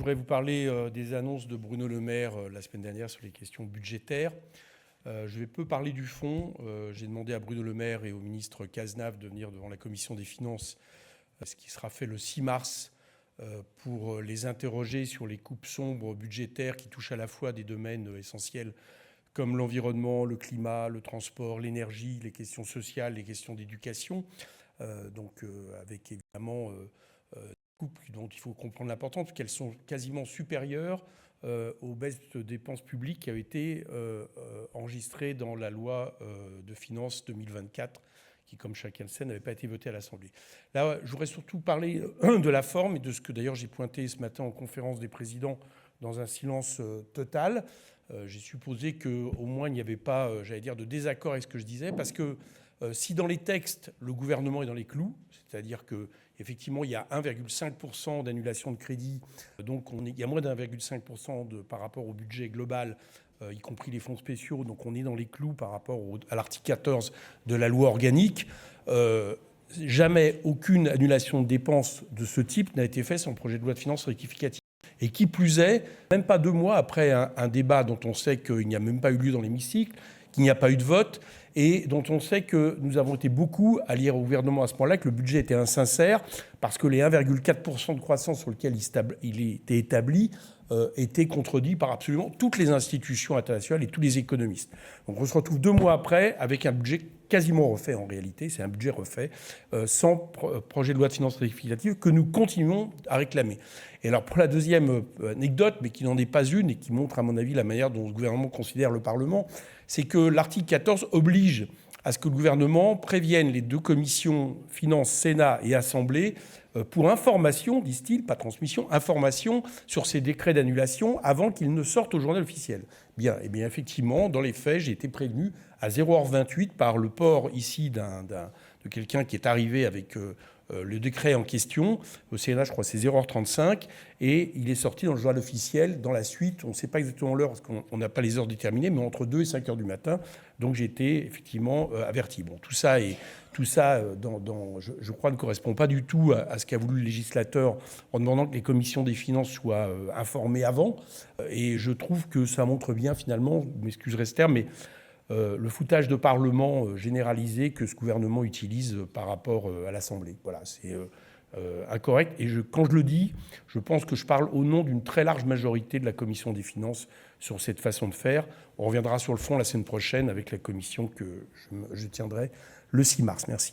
voudrais vous parler des annonces de Bruno Le Maire la semaine dernière sur les questions budgétaires. Je vais peu parler du fond. J'ai demandé à Bruno Le Maire et au ministre Cazenave de venir devant la commission des finances, ce qui sera fait le 6 mars, pour les interroger sur les coupes sombres budgétaires qui touchent à la fois des domaines essentiels comme l'environnement, le climat, le transport, l'énergie, les questions sociales, les questions d'éducation. Avec évidemment des coupes dont il faut comprendre l'importance, qu'elles sont quasiment supérieures aux baisses de dépenses publiques qui avaient été enregistrées dans la loi de finances 2024, qui, comme chacun le sait, n'avait pas été votée à l'Assemblée. Là, je voudrais surtout parler de la forme et de ce que d'ailleurs j'ai pointé ce matin en conférence des présidents dans un silence total. J'ai supposé qu'au moins il n'y avait pas, j'allais dire, de désaccord avec ce que je disais, parce que si dans les textes, le gouvernement est dans les clous, c'est-à-dire qu'effectivement, il y a 1,5% d'annulation de crédit, donc il y a moins d'1,5% par rapport au budget global, y compris les fonds spéciaux, donc on est dans les clous par rapport à l'article 14 de la loi organique. Jamais aucune annulation de dépenses de ce type n'a été faite sans projet de loi de finances rectificative. Et qui plus est, même pas 2 mois après un débat dont on sait qu'il n'y a même pas eu lieu dans l'hémicycle, qu'il n'y a pas eu de vote, et dont on sait que nous avons été beaucoup à dire au gouvernement à ce moment-là que le budget était insincère, parce que les 1,4% de croissance sur lequel il était établi étaient contredits par absolument toutes les institutions internationales et tous les économistes. Donc on se retrouve 2 mois après avec un budget quasiment refait en réalité, c'est un budget refait, sans projet de loi de finances rectificative que nous continuons à réclamer. Et alors pour la deuxième anecdote, mais qui n'en est pas une et qui montre à mon avis la manière dont le gouvernement considère le Parlement, c'est que l'article 14 oblige à ce que le gouvernement prévienne les 2 commissions finances, Sénat et Assemblée, pour information, disent-ils, pas transmission, information sur ces décrets d'annulation avant qu'ils ne sortent au journal officiel. Bien, et bien effectivement, dans les faits, j'ai été prévenu à 0h28 par le port ici de quelqu'un qui est arrivé avec le décret en question. Au Sénat, je crois que c'est 0h35, et il est sorti dans le journal officiel. Dans la suite, on ne sait pas exactement l'heure parce qu'on n'a pas les heures déterminées, mais entre 2 et 5 heures du matin. Donc j'ai été effectivement averti. Bon, tout ça, je crois, ne correspond pas du tout à ce qu'a voulu le législateur en demandant que les commissions des finances soient informées avant. Et je trouve que ça montre bien finalement, vous m'excuserez ce terme, mais le foutage de Parlement généralisé que ce gouvernement utilise par rapport à l'Assemblée. Voilà, c'est incorrect. Et quand je le dis, je pense que je parle au nom d'une très large majorité de la Commission des finances sur cette façon de faire. On reviendra sur le fond la semaine prochaine avec la commission que je tiendrai le 6 mars. Merci.